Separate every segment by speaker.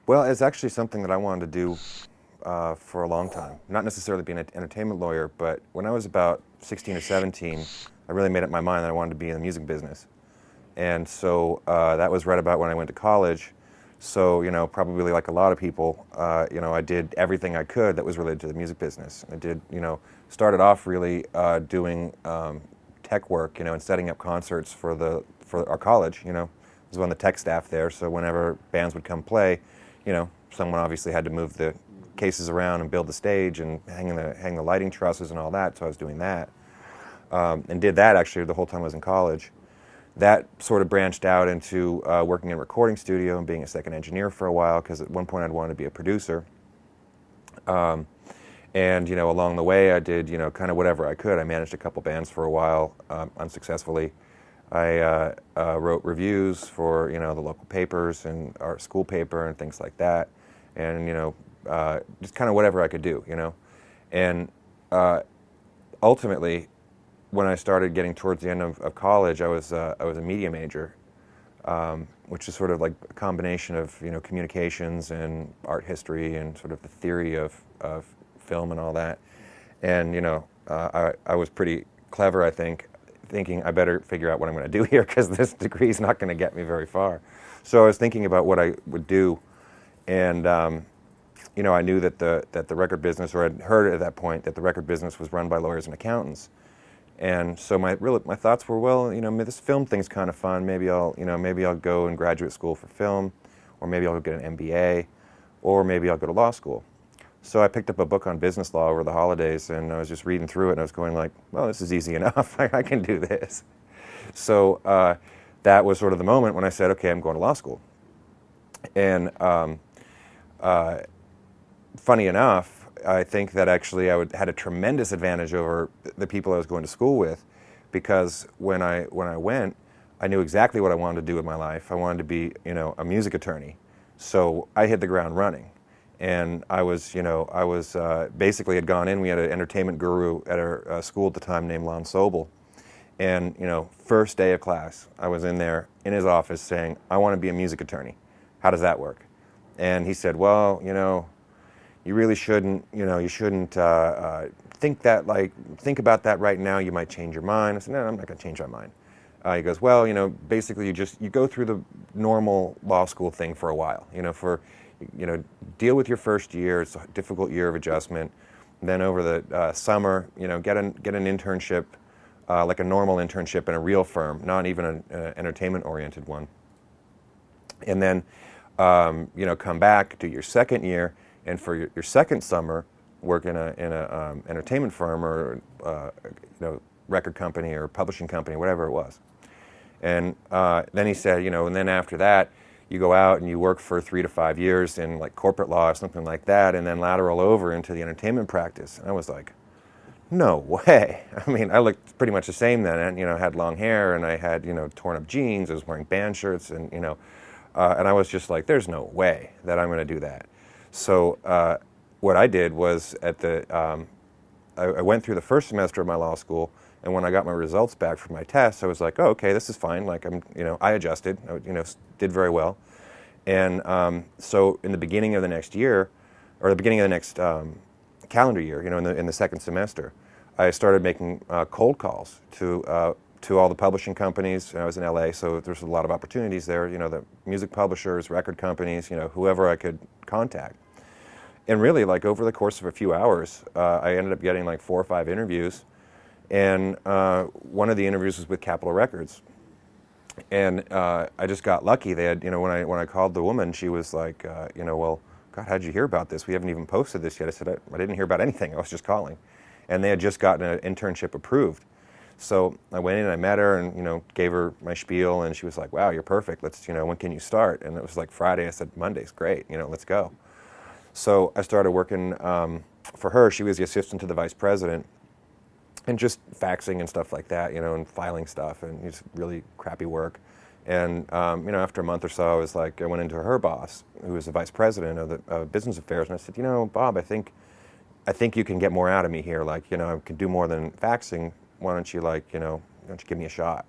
Speaker 1: Well, it's actually something that I wanted to do for a long time. Not necessarily be an entertainment lawyer, but when I was about 16 or 17, I really made up my mind that I wanted to be in the music business. And so that was right about when I went to college. So, probably like a lot of people, I did everything I could that was related to the music business. I did, started off really doing tech work, and setting up concerts for our college. I was on the tech staff there, so whenever bands would come play, someone obviously had to move the cases around and build the stage and hang the lighting trusses and all that. So I was doing that, and did that actually the whole time I was in college. That sort of branched out into working in a recording studio and being a second engineer for a while, because at one point I'd wanted to be a producer. And along the way I did kind of whatever I could. I managed a couple bands for a while, unsuccessfully. I wrote reviews for the local papers and our school paper and things like that, and just kind of whatever I could do, and ultimately, when I started getting towards the end of college, I was a media major, which is sort of like a combination of communications and art history and sort of the theory of film and all that. And I was pretty clever, I think, thinking I better figure out what I'm going to do here, because this degree is not going to get me very far. So I was thinking about what I would do, and I knew that the record business, or I'd heard at that point that the record business was run by lawyers and accountants. And so my thoughts were, well, this film thing's kind of fun. Maybe I'll go in graduate school for film, or maybe I'll get an MBA, or maybe I'll go to law school. So I picked up a book on business law over the holidays, and I was just reading through it, and I was going like, well, this is easy enough. I can do this. So that was sort of the moment when I said, okay, I'm going to law school. And funny enough, I think that actually had a tremendous advantage over the people I was going to school with, because when I went, I knew exactly what I wanted to do with my life. I wanted to be, a music attorney. So I hit the ground running. And I was basically had gone in. We had an entertainment guru at our school at the time named Lon Sobel. And, first day of class, I was in there in his office saying, I want to be a music attorney. How does that work? And he said, well, you really shouldn't, you shouldn't think about that right now. You might change your mind. I said, no, I'm not going to change my mind. He goes, well, basically you go through the normal law school thing for a while, deal with your first year. It's a difficult year of adjustment. Then over the summer, get an internship, like a normal internship in a real firm, not even an entertainment-oriented one. And then, come back, do your second year, and for your second summer, work in a entertainment firm or record company or publishing company, whatever it was. And then he said, and then after that, you go out and you work for 3 to 5 years in like corporate law or something like that, and then lateral over into the entertainment practice. And I was like, no way. I mean, I looked pretty much the same then, and had long hair, and I had torn up jeans. I was wearing band shirts, and and I was just like, there's no way that I'm going to do that. So what I did was I went through the first semester of my law school, and when I got my results back from my tests, I was like, oh, okay, this is fine. Like I adjusted, did very well. And so in the beginning of the next year, or the beginning of the next calendar year, in the second semester, I started making cold calls to all the publishing companies. I was in LA, so there's a lot of opportunities there. The music publishers, record companies, whoever I could contact. And really, like over the course of a few hours, I ended up getting like 4 or 5 interviews. And one of the interviews was with Capitol Records. And I just got lucky. They had, when I called the woman, she was like, well, God, how'd you hear about this? We haven't even posted this yet. I said, I didn't hear about anything. I was just calling. And they had just gotten an internship approved. So I went in and I met her and, gave her my spiel, and she was like, wow, you're perfect. Let's, when can you start? And it was like Friday. I said, Monday's great. Let's go. So I started working for her. She was the assistant to the vice president, and just faxing and stuff like that, and filing stuff, and just really crappy work. And after a month or so, I went into her boss, who was the vice president of the business affairs, and I said, Bob, I think you can get more out of me here. I can do more than faxing. Why don't you give me a shot?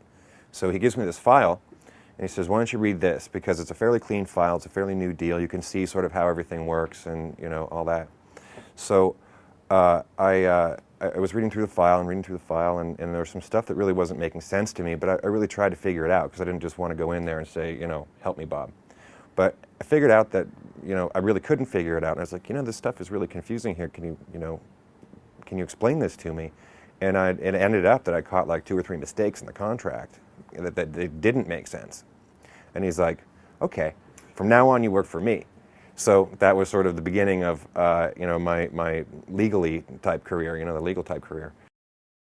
Speaker 1: So he gives me this file, And he says, why don't you read this? Because it's a fairly clean file. It's a fairly new deal. You can see sort of how everything works and, you know, all that. So I was reading through the file and reading through the file, and there was some stuff that really wasn't making sense to me, but I really tried to figure it out because I didn't just want to go in there and say, you know, help me, Bob. But I figured out that, you know, I really couldn't figure it out. And I was like, you know, this stuff is really confusing here. Can you explain this to me? And it ended up that I caught like 2 or 3 mistakes in the contract that they didn't make sense. And he's like, okay, from now on you work for me. So that was sort of the beginning of, you know, my legally type career, you know, the legal type career.